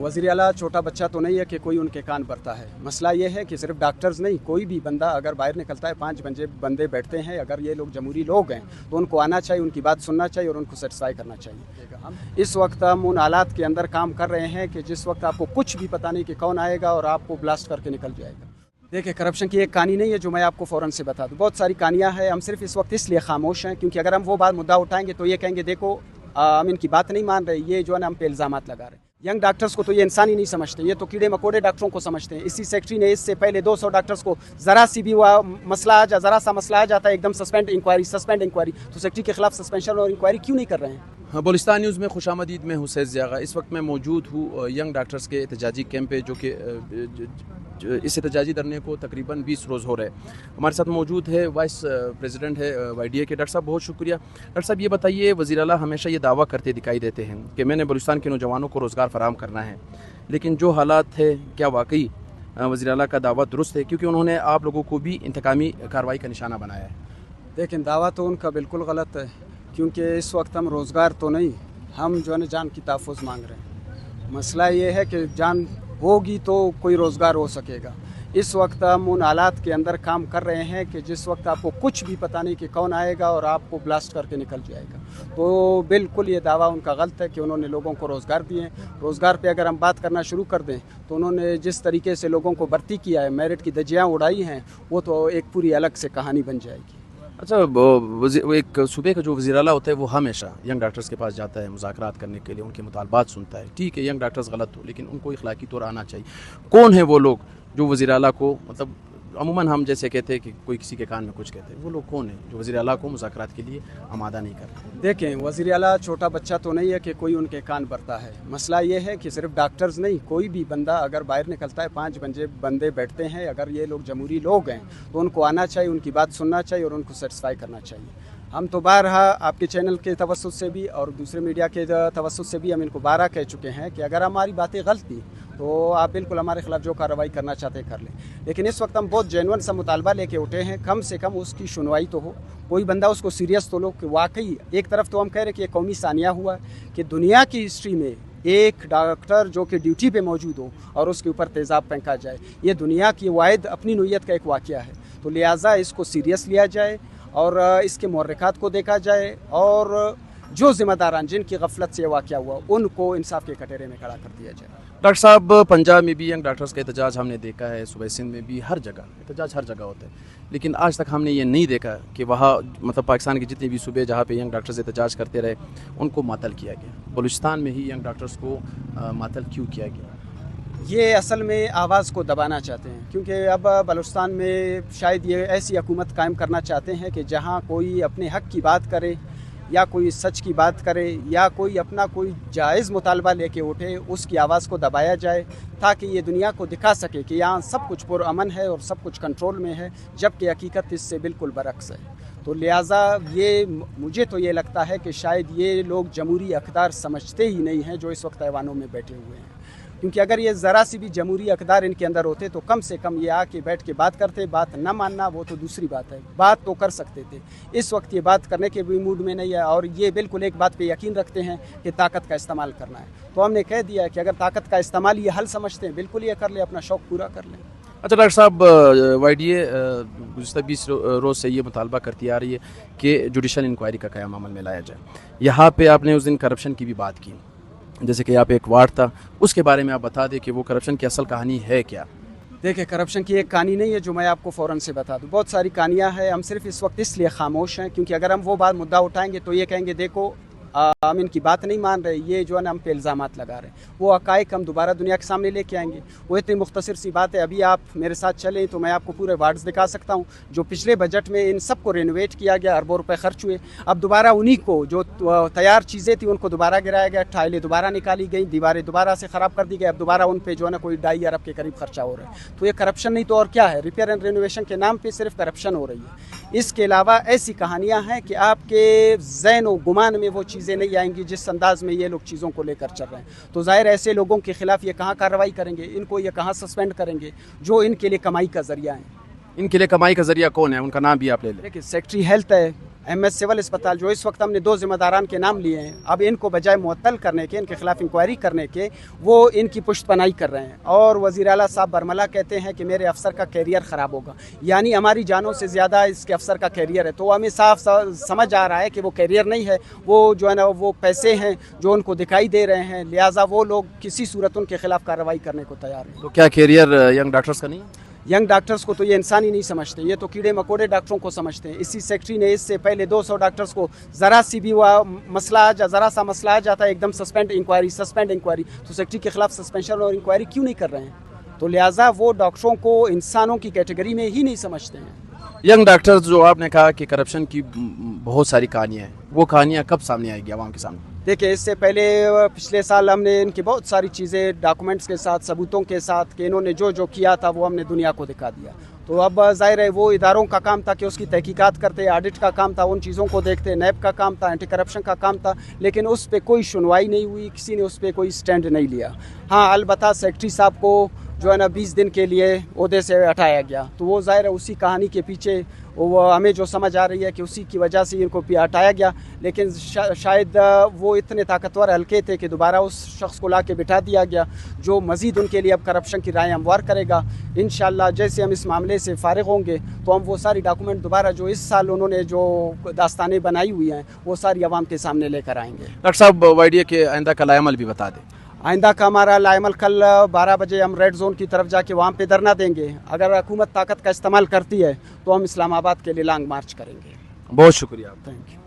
वज़ीर आला छोटा बच्चा तो नहीं है कि कोई उनके कान भरता है। मसला ये है कि सिर्फ डॉक्टर्स नहीं, कोई भी बंदा अगर बाहर निकलता है, 5 बंदे बैठते हैं, अगर ये लोग जमहूरी लोग हैं तो उनको आना चाहिए, उनकी बात सुनना चाहिए और उनको सेटिस्फाई करना चाहिए। इस वक्त हम उन हालात के अंदर काम कर रहे हैं कि जिस वक्त आपको कुछ भी पता नहीं कि कौन आएगा और आपको ब्लास्ट करके निकल जाएगा। देखिए, करप्शन की एक कहानी नहीं है जो मैं आपको फ़ौरन से बता दूँ, बहुत सारी कहानियाँ हैं। हम सिर्फ इस वक्त इसलिए खामोश हैं क्योंकि अगर हम वो बात मुद्दा उठाएंगे तो ये कहेंगे देखो हम इनकी बात नहीं मान रहे, ये जो है ना हम पे इल्ज़ामात लगा रहे हैं। यंग डॉक्टर्स को तो ये इंसान ही नहीं समझते, ये तो कीड़े मकोड़े डॉक्टरों को समझते हैं। इसी सेक्रेटरी ने इससे पहले 200 डॉक्टर्स को ज़रा सा मसला आ जाता है एकदम सस्पेंड इंक्वायरी। तो सेक्रेटरी के खिलाफ सस्पेंशन और इंक्वायरी क्यों नहीं कर रहे हैं? बलुचिस्तान न्यूज़ में खुशामदीद में हुसैन ज़ियागा। इस वक्त मैं मौजूद हूँ यंग डॉक्टर्स के एहतजाजी कैंप पे, जो कि इस एहतजाजी धरने को तकरीबन 20 रोज़ हो रहे हैं। हमारे साथ मौजूद है वाइस प्रेसिडेंट है YDA के। डॉक्टर साहब बहुत शुक्रिया। डॉक्टर साहब ये बताइए, वज़ीर आला हमेशा ये दावा करते दिखाई देते हैं कि मैंने बलुचिस्तान के नौजवानों को रोज़गार फराहम करना है, लेकिन जो हालात है क्या वाकई वज़ीर आला का दावा दुरुस्त है? क्योंकि उन्होंने आप लोगों को भी इंतकामी कार्रवाई का निशाना बनाया है। लेकिन दावा तो उनका बिल्कुल गलत है, क्योंकि इस वक्त हम रोज़गार तो नहीं, हम जो है जान की तहफ़्फ़ुज़ मांग रहे हैं। मसला ये है कि जान होगी तो कोई रोज़गार हो सकेगा। इस वक्त हम उन हालात के अंदर काम कर रहे हैं कि जिस वक्त आपको कुछ भी पता नहीं कि कौन आएगा और आपको ब्लास्ट करके निकल जाएगा। तो बिल्कुल ये दावा उनका गलत है कि उन्होंने लोगों को रोज़गार दिए हैं। रोज़गार पे अगर हम बात करना शुरू कर दें तो उन्होंने जिस तरीके से लोगों को भर्ती किया है, मेरिट की धज्जियाँ उड़ाई हैं, वो तो एक पूरी अलग से कहानी बन जाएगी। अच्छा, एक सूबे का जो वज़ीर आला होता है वो हमेशा यंग डॉक्टर्स के पास जाता है मुज़ाकरात करने के लिए, उनके मुतालबात सुनता है। ठीक है, यंग डॉक्टर्स गलत हो, लेकिन उनको इखलाकी तौर आना चाहिए। कौन है वो लोग जो वज़ीर आला को, मतलब अमूमन हम जैसे कहते हैं कि कोई किसी के कान में कुछ कहते हैं, वो लोग कौन है जो वज़ीर आला को मुज़ाकरात के लिए आमादा नहीं कर रहे? देखें, वज़ीर आला छोटा बच्चा तो नहीं है कि कोई उनके कान भरता है। मसला ये है कि सिर्फ डॉक्टर्स नहीं, कोई भी बंदा अगर बाहर निकलता है, 5 बंदे बैठते हैं, अगर ये लोग जमहूरी लोग हैं तो उनको आना चाहिए, उनकी बात सुनना चाहिए और उनको सेटिस्फाई करना चाहिए। हम तो बारहा आपके चैनल के तवस्सुत से भी और दूसरे मीडिया के तवस्सुत से भी हम इनको बारहा कह चुके हैं कि अगर हमारी बातें गलत थी तो आप बिल्कुल हमारे खिलाफ जो कार्रवाई करना चाहते हैं कर लें। लेकिन इस वक्त हम बहुत जेन्युइन सा मुतालबा लेके उठे हैं, कम से कम उसकी सुनवाई तो हो, कोई बंदा उसको सीरियस तो लो कि वाकई एक तरफ तो हम कह रहे हैं कि ये कौमी सानिया हुआ कि दुनिया की हिस्ट्री में एक डॉक्टर जो कि ड्यूटी पे मौजूद हो और उसके ऊपर तेज़ाब फेंका जाए, ये दुनिया की वाहिद अपनी नोयत का एक वाक़या है। तो लिहाजा इसको सीरियस लिया जाए और इसके मुहर्रिकात को देखा जाए और जो ज़िम्मेदारान जिनकी गफलत से वाक़या हुआ उनको इंसाफ के कटोरे में खड़ा कर दिया जाए। डॉक्टर साहब, पंजाब में भी यंग डॉक्टर्स का एहतजाज हमने देखा है, सूबे सिंध में भी, हर जगह एहतजाज हर जगह होता है, लेकिन आज तक हमने ये नहीं देखा कि वहाँ मतलब पाकिस्तान के जितने भी सूबे जहाँ पे यंग डॉक्टर्स एहतजाज करते रहे उनको मातल किया गया। बलूचिस्तान में ही यंग डॉक्टर्स को मातल क्यों किया गया? ये असल में आवाज़ को दबाना चाहते हैं, क्योंकि अब बलूचिस्तान में शायद ये ऐसी हुकूमत कायम करना चाहते हैं कि जहाँ कोई अपने हक़ की बात करे या कोई सच की बात करे या कोई अपना कोई जायज़ मुतालबा लेके उठे, उसकी आवाज़ को दबाया जाए ताकि ये दुनिया को दिखा सके कि यहाँ सब कुछ पुरअमन है और सब कुछ कंट्रोल में है, जबकि हकीकत इससे बिल्कुल बरक्स है। तो लिहाजा ये मुझे तो ये लगता है कि शायद ये लोग जमहूरी अक़दार समझते ही नहीं हैं जो इस वक्त ऐवानों में बैठे हुए हैं, क्योंकि अगर ये ज़रा सी भी जमहूरी अक़दार इनके अंदर होते तो कम से कम ये आके बैठ के बात करते। बात न मानना वो तो दूसरी बात है, बात तो कर सकते थे। इस वक्त ये बात करने के भी मूड में नहीं है और ये बिल्कुल एक बात पे यकीन रखते हैं कि ताकत का इस्तेमाल करना है। तो हमने कह दिया है कि अगर ताकत का इस्तेमाल ये हल समझते हैं, बिल्कुल ये कर ले, अपना शौक़ पूरा कर लें। अच्छा डॉक्टर साहब, YDA गुज़श्ता 20 रोज़ से ये मुतालबा करती आ रही है कि जुडिशल इंक्वायरी का क़याम अमल में लाया जाए। यहाँ पे आपने उस दिन करप्शन की भी बात की, जैसे कि यहाँ पे एक वार्ड था, उसके बारे में आप बता दें कि वो करप्शन की असल कहानी है क्या? देखिए, करप्शन की एक कहानी नहीं है जो मैं आपको फ़ौरन से बता दूं, बहुत सारी कहानियाँ हैं। हम सिर्फ इस वक्त इसलिए खामोश हैं क्योंकि अगर हम वो बात मुद्दा उठाएंगे तो ये कहेंगे देखो हम इनकी बात नहीं मान रहे, ये जो है ना हम पे इल्ज़ामात लगा रहे हैं। वो हक़ाइक़ हम दोबारा दुनिया के सामने लेके आएंगे। वो इतनी मुख्तसर सी बात है, अभी आप मेरे साथ चलें तो मैं आपको पूरे वार्ड्स दिखा सकता हूँ जो पिछले बजट में इन सब को रेनोवेट किया गया, अरबों रुपए खर्च हुए। अब दोबारा उन्हीं को जो तैयार चीज़ें थी उनको दोबारा गिराया गया, टाइलें दोबारा निकाली गई, दीवारें दोबारा से ख़राब कर दी गई, अब दोबारा उन पर जो है ना कोई 2.5 अरब के करीब खर्चा हो रहा है। तो ये करप्शन नहीं तो और क्या है? रिपेयर एंड रेनोवेशन के नाम पर सिर्फ करप्शन हो रही है। इसके अलावा ऐसी कहानियाँ हैं कि आपके ज़हन व गुमान में वो चीज़ें नहीं आएंगी जिस अंदाज में ये लोग चीज़ों को लेकर चल रहे हैं। तो ज़ाहिर ऐसे लोगों के खिलाफ ये कहाँ कार्रवाई करेंगे, इनको ये कहाँ सस्पेंड करेंगे जो इनके लिए कमाई का ज़रिया है। ان کے لیے کمائی کا ذریعہ کون ہے؟ ان کا نام بھی آپ لے لیں. देखिए सेक्रेटरी हेल्थ है, MS सिविल अस्पताल, जो इस वक्त हमने 2 जिम्मेदारान के नाम लिए हैं. अब इनको बजाय मुअत्तल करने के, इनके खिलाफ इंक्वायरी करने के, वो इनकी पुष्टपनाही कर रहे हैं. और वज़ीर आला साहब बरमला कहते हैं कि मेरे अफसर का कैरियर ख़राब होगा, यानी हमारी जानों से ज़्यादा इसके अफसर का कैरियर है. तो हमें साफ समझ आ रहा है कि वो कैरियर नहीं है, वो जो है ना वो पैसे हैं जो उनको दिखाई दे रहे हैं. लिहाजा वो लोग किसी सूरत उनके खिलाफ कार्रवाई करने को तैयार हैं. तो क्या कैरियर यंग डॉक्टर्स का नहीं है? यंग डॉक्टर्स को तो ये इंसान ही नहीं समझते, ये तो कीड़े मकोड़े डॉक्टरों को समझते हैं. इसी सेक्रेटरी ने इससे पहले 200 डॉक्टर्स को ज़रा सी भी ज़रा सा मसला आ जाता है एकदम सस्पेंड इंक्वायरी. तो सेक्रेटरी के खिलाफ सस्पेंशन और इंक्वायरी क्यों नहीं कर रहे हैं? तो लिहाजा वो डॉक्टरों को इंसानों की कैटेगरी में ही नहीं समझते हैं. यंग डॉक्टर्स जो आपने कहा कि करप्शन की बहुत सारी कहानियाँ हैं, वो कहानियाँ कब सामने आएगी आवाम के सामने? देखिए, इससे पहले पिछले साल हमने इनकी बहुत सारी चीज़ें डॉक्यूमेंट्स के साथ, सबूतों के साथ कि इन्होंने जो जो किया था वो हमने दुनिया को दिखा दिया. तो अब ज़ाहिर है वो इदारों का काम था कि उसकी तहकीकात करते, ऑडिट का काम था, उन चीज़ों को देखते, नैब का काम था, एंटी करप्शन का काम था, लेकिन उस पर कोई सुनवाई नहीं हुई, किसी ने उस पर कोई स्टैंड नहीं लिया. हाँ, अलबत्ता सेक्रेटरी साहब को जो है ना 20 दिन के लिए ओहदे से हटाया गया. तो वो ज़ाहिर है उसी कहानी के पीछे वो हमें जो समझ आ रही है कि उसी की वजह से इनको हटाया गया. लेकिन शायद वो इतने ताकतवर हल्के थे कि दोबारा उस शख्स को ला के बिठा दिया गया जो मज़ीद उनके लिए अब करप्शन की राय हमवार करेगा. इंशाअल्लाह जैसे हम इस मामले से फारिग होंगे तो हम वो सारी डॉक्यूमेंट दोबारा जो इस साल उन्होंने जो दास्तानें बनाई हुई हैं वो सारी आवाम के सामने लेकर आएंगे. डॉक्टर साहब, वाइडिया के आइंदा का लाएमल भी बता दें. आइंदा का हमारा लाएमल कल 12 बजे हम रेड जोन की तरफ जाके वहाँ पे धरना देंगे. अगर हुकूमत ताकत का इस्तेमाल करती है तो हम इस्लामाबाद के लिए लॉन्ग मार्च करेंगे. बहुत शुक्रिया. Thank you.